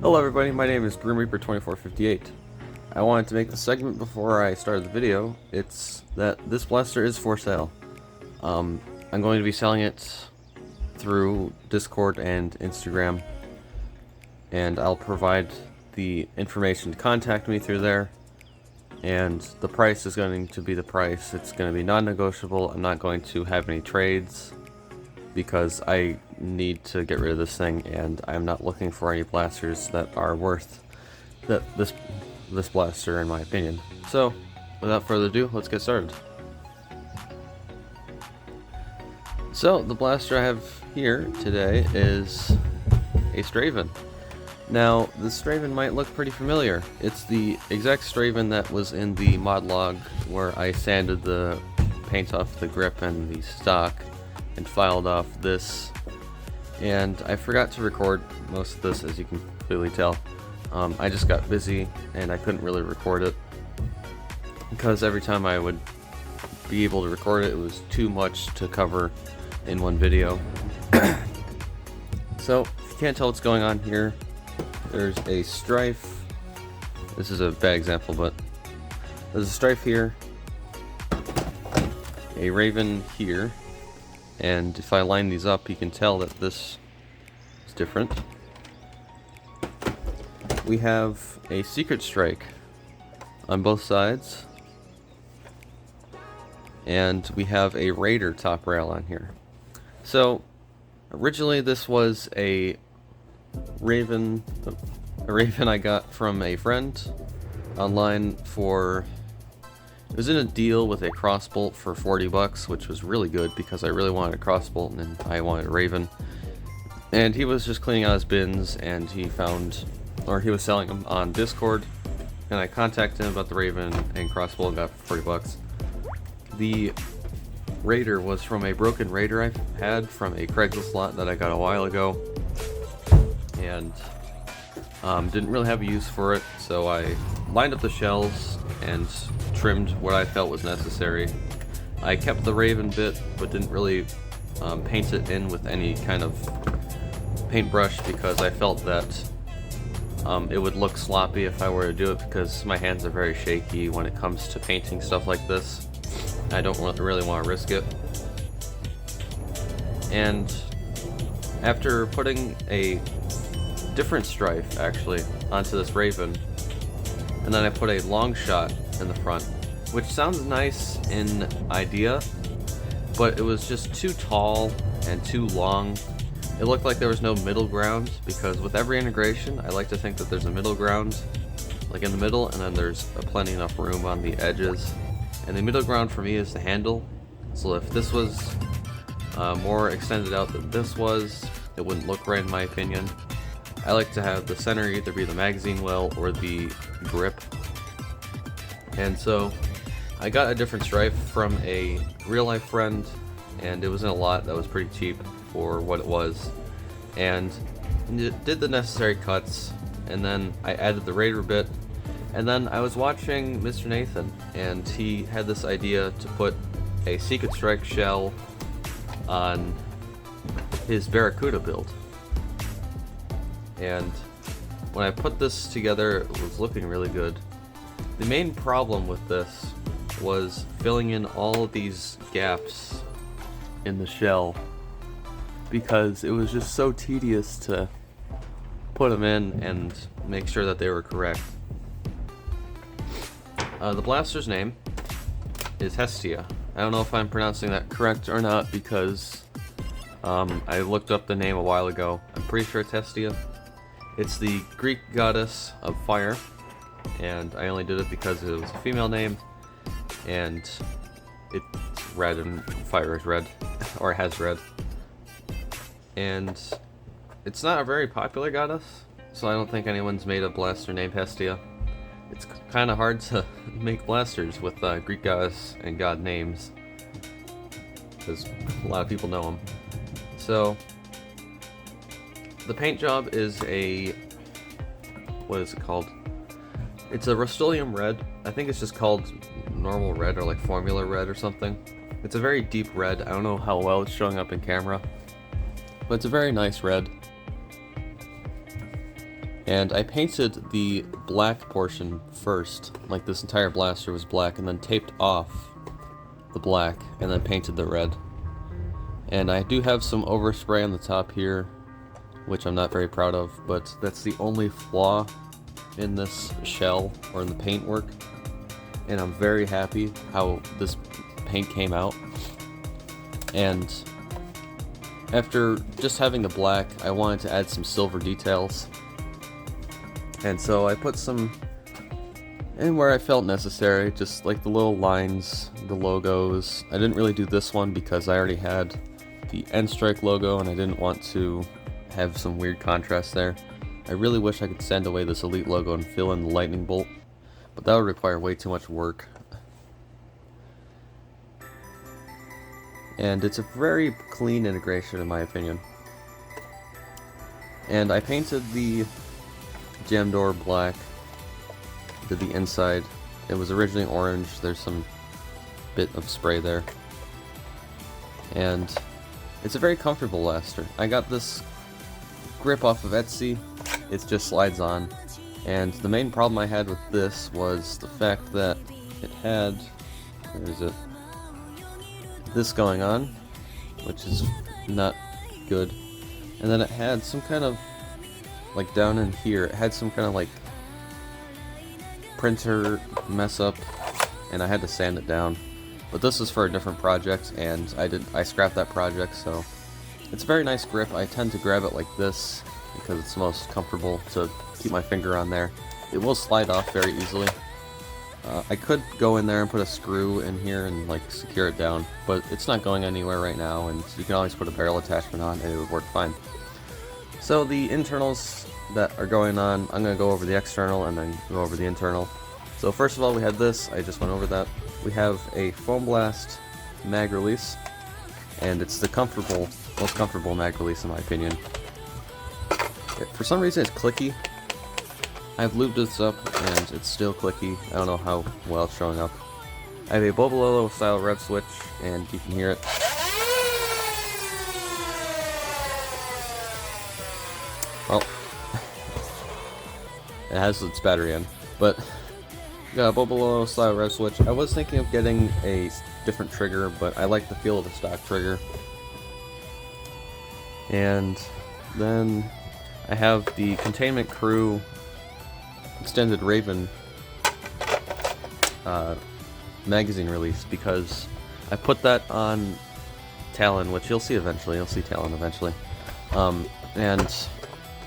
Hello everybody, my name is GrimReaper2458. I wanted to make the segment before I started the video. It's that this blaster is for sale. I'm going to be selling it through Discord and Instagram, and I'll provide the information to contact me through there, and the price is going to be the price. It's going to be non-negotiable. I'm not going to have any trades because I need to get rid of this thing, and I'm not looking for any blasters that are worth this blaster, in my opinion. So, without further ado, let's get started. So, the blaster I have here today is a Straven. Now, the Straven might look pretty familiar. It's the exact Straven that was in the mod log where I sanded the paint off the grip and the stock and filed off this, and I forgot to record most of this, as you can clearly tell. I just got busy and I couldn't really record it because every time I would be able to record it, it was too much to cover in one video. So if you can't tell what's going on here, there's a strife. This is a bad example, but there's a strife here, a raven here, and if I line these up, you can tell that this is different. We have a secret strike on both sides, and we have a raider top rail on here. So originally this was a raven I got from a friend online for. It was in a deal with a crossbolt for 40 bucks, which was really good because I really wanted a crossbolt and I wanted a raven. And he was just cleaning out his bins and he was selling them on Discord, and I contacted him about the raven and crossbolt and got for 40 bucks. The raider was from a broken raider I had from a Craigslist lot that I got a while ago, and didn't really have a use for it, so I lined up the shells and trimmed what I felt was necessary. I kept the raven bit, but didn't really paint it in with any kind of paintbrush because I felt that it would look sloppy if I were to do it, because my hands are very shaky when it comes to painting stuff like this. I don't really want to risk it. And after putting a different strife actually onto this raven, and then I put a long shot in the front, which sounds nice in idea, but it was just too tall and too long. It looked like there was no middle ground, because with every integration I like to think that there's a middle ground, like in the middle, and then there's plenty enough room on the edges. And the middle ground for me is the handle. So if this was more extended out than this was, it wouldn't look right in my opinion. I like to have the center either be the magazine well or the grip. And so I got a different strife from a real life friend, and it was in a lot that was pretty cheap for what it was, and did the necessary cuts, and then I added the raider bit. And then I was watching Mr. Nathan, and he had this idea to put a secret strike shell on his Barracuda build. And when I put this together, it was looking really good. The main problem with this was filling in all of these gaps in the shell, because it was just so tedious to put them in and make sure that they were correct. The blaster's name is Hestia. I don't know if I'm pronouncing that correct or not, because I looked up the name a while ago. I'm pretty sure it's Hestia. It's the Greek goddess of fire, and I only did it because it was a female name, and it's red and fire is red, or has red. And it's not a very popular goddess, so I don't think anyone's made a blaster named Hestia. It's kind of hard to make blasters with Greek goddess and god names, because a lot of people know them. So the paint job is a, what is it called? It's a Rust-Oleum red. I think it's just called normal red, or like formula red or something. It's a very deep red. I don't know how well it's showing up in camera, but it's a very nice red. And I painted the black portion first, like this entire blaster was black, and then taped off the black, and then painted the red. And I do have some overspray on the top here, which I'm not very proud of, but that's the only flaw in this shell, or in the paintwork. And I'm very happy how this paint came out. And after just having the black, I wanted to add some silver details. And so I put some in where I felt necessary, just like the little lines, the logos. I didn't really do this one because I already had the N-Strike logo and I didn't want to have some weird contrast there. I really wish I could sand away this Elite logo and fill in the lightning bolt, but that would require way too much work. And it's a very clean integration in my opinion. And I painted the jam door black, did the inside. It was originally orange, there's some bit of spray there. And it's a very comfortable blaster. I got this grip off of Etsy, it just slides on. And the main problem I had with this was the fact that it had, where is it? This going on, which is not good. And then it had some kind of, like down in here, it had some kind of like printer mess up, and I had to sand it down. But this is for a different project, and I scrapped that project, so it's a very nice grip. I tend to grab it like this because it's the most comfortable to keep my finger on there. It will slide off very easily. I could go in there and put a screw in here and like secure it down, but it's not going anywhere right now, and you can always put a barrel attachment on and it would work fine. So the internals that are going on, I'm going to go over the external and then go over the internal. So first of all, we had this, I just went over that. We have a Foam Blast mag release, and it's the most comfortable mag release in my opinion. For some reason it's clicky. I've lubed this up and it's still clicky. I don't know how well it's showing up. I have a Bobololo style rev switch, and you can hear it. Well, it has its battery in, but got a Bobololo style rev switch. I was thinking of getting a different trigger, but I like the feel of the stock trigger. And then I have the Containment Crew Extended Raven magazine release, because I put that on Talon, which you'll see eventually. You'll see Talon eventually. And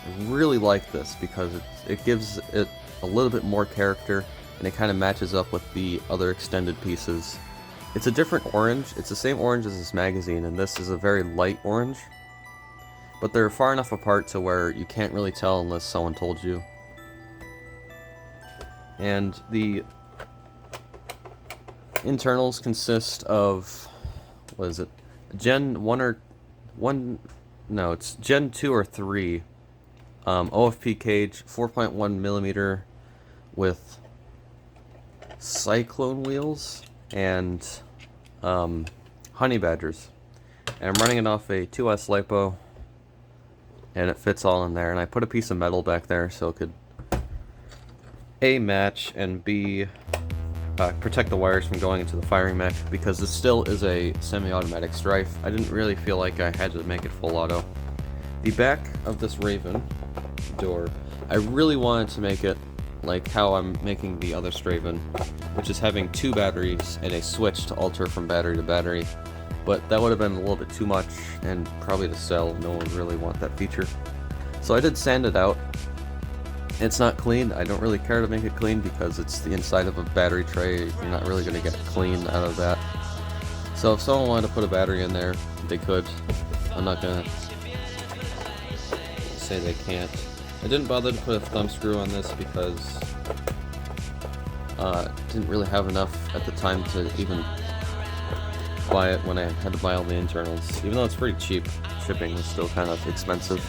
I really like this because it gives it a little bit more character, and it kind of matches up with the other extended pieces. It's a different orange. It's the same orange as this magazine, and this is a very light orange. But they're far enough apart to where you can't really tell unless someone told you. And the internals consist of, what is it? Gen 1 or 1, no, it's Gen 2 or 3 OFP cage, 4.1mm with cyclone wheels and honey badgers. And I'm running it off a 2S LiPo, and it fits all in there. And I put a piece of metal back there so it could A, match, and B, protect the wires from going into the firing mech, because this still is a semi-automatic Strife. I didn't really feel like I had to make it full auto. The back of this Raven door, I really wanted to make it like how I'm making the other Straven, which is having 2 batteries and a switch to alter from battery to battery. But that would have been a little bit too much, and probably to sell, no one would really want that feature. So I did sand it out. It's not clean. I don't really care to make it clean because it's the inside of a battery tray. You're not really going to get clean out of that. So if someone wanted to put a battery in there, they could. I'm not going to say they can't. I didn't bother to put a thumb screw on this because didn't really have enough at the time to even buy it when I had to buy all the internals. Even though it's pretty cheap, shipping is still kind of expensive.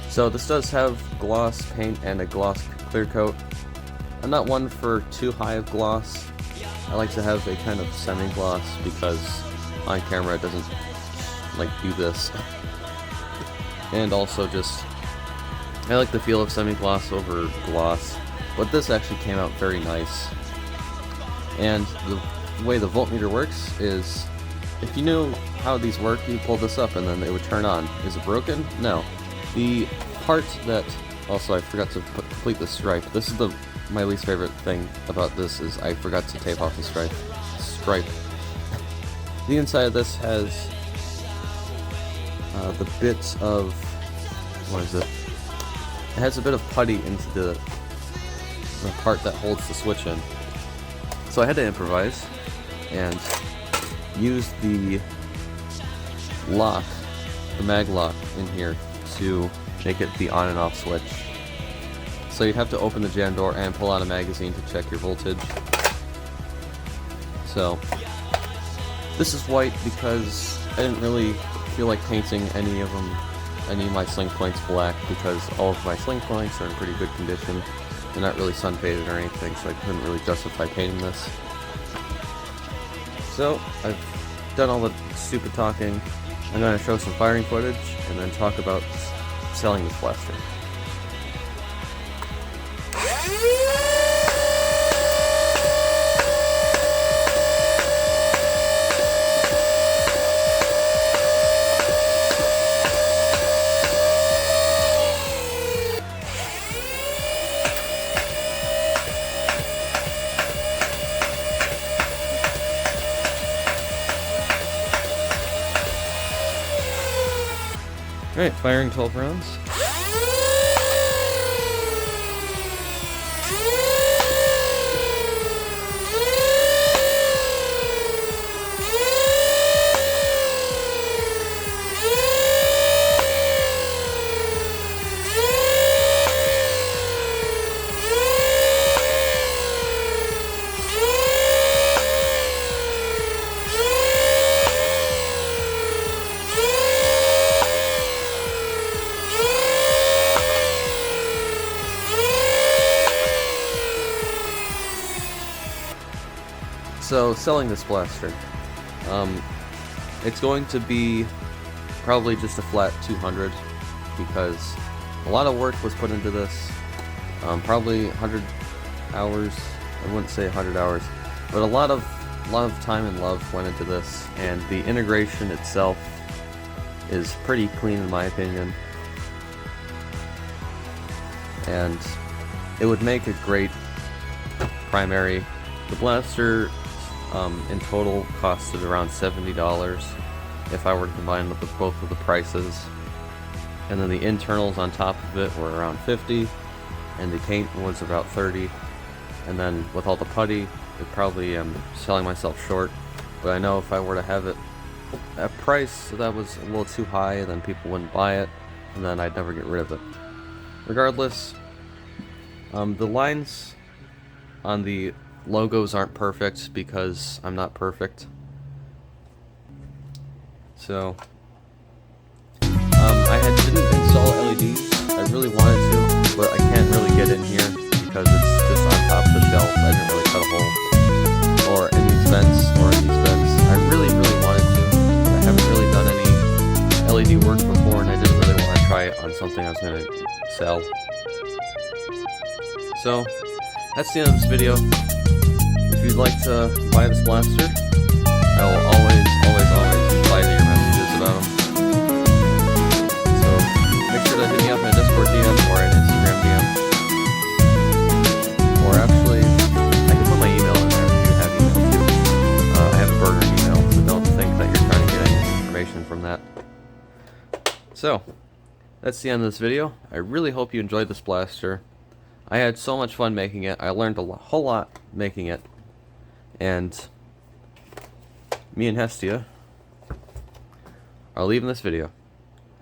So this does have gloss paint and a gloss clear coat. I'm not one for too high of gloss. I like to have a kind of semi-gloss because on camera it doesn't like do this. And also just I like the feel of semi-gloss over gloss, but this actually came out very nice. And the way the voltmeter works is, if you knew how these work, you pull this up and then they would turn on. Is it broken? No. The part that, also I forgot to complete the stripe. This is my least favorite thing about this, is I forgot to tape off the stripe. The inside of this has the bits of, what is it? It has a bit of putty into the part that holds the switch in. So I had to improvise and use the lock, the mag lock in here, to make it the on and off switch. So you'd have to open the jam door and pull out a magazine to check your voltage. So this is white because I didn't really feel like painting any of my sling points black, because all of my sling points are in pretty good condition. They're not really sun faded or anything, so I couldn't really justify painting this. So I've done all the stupid talking. I'm going to show some firing footage and then talk about selling this blaster. Alright, firing 12 rounds. So, selling this blaster, it's going to be probably just a flat 200, because a lot of work was put into this, probably 100 hours. I wouldn't say 100 hours, but a lot of time and love went into this, and the integration itself is pretty clean in my opinion, and it would make a great primary. The blaster in total costed around $70 if I were to combine both of the prices, and then the internals on top of it were around $50, and the paint was about $30, and then with all the putty, it probably am selling myself short. But I know if I were to have it at a price that was a little too high, then people wouldn't buy it, and then I'd never get rid of it. Regardless, the lines on the logos aren't perfect because I'm not perfect. So, I didn't install LEDs. I really wanted to, but I can't really get in here because it's just on top of the shelf. I didn't really cut a hole, or in these vents, or in these vents. I really wanted to. I haven't really done any LED work before, and I didn't really want to try it on something I was going to sell. So, that's the end of this video. If you'd like to buy this blaster, I will always reply to your messages about them. So make sure to hit me up in a Discord DM or an Instagram DM. Or actually, I can put my email in there if you have email too. I have a burner email, so don't think that you're trying to get any information from that. So, that's the end of this video. I really hope you enjoyed this blaster. I had so much fun making it. I learned a whole lot making it. And me and Hestia are leaving this video.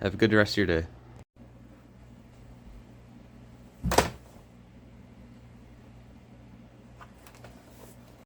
Have a good rest of your day.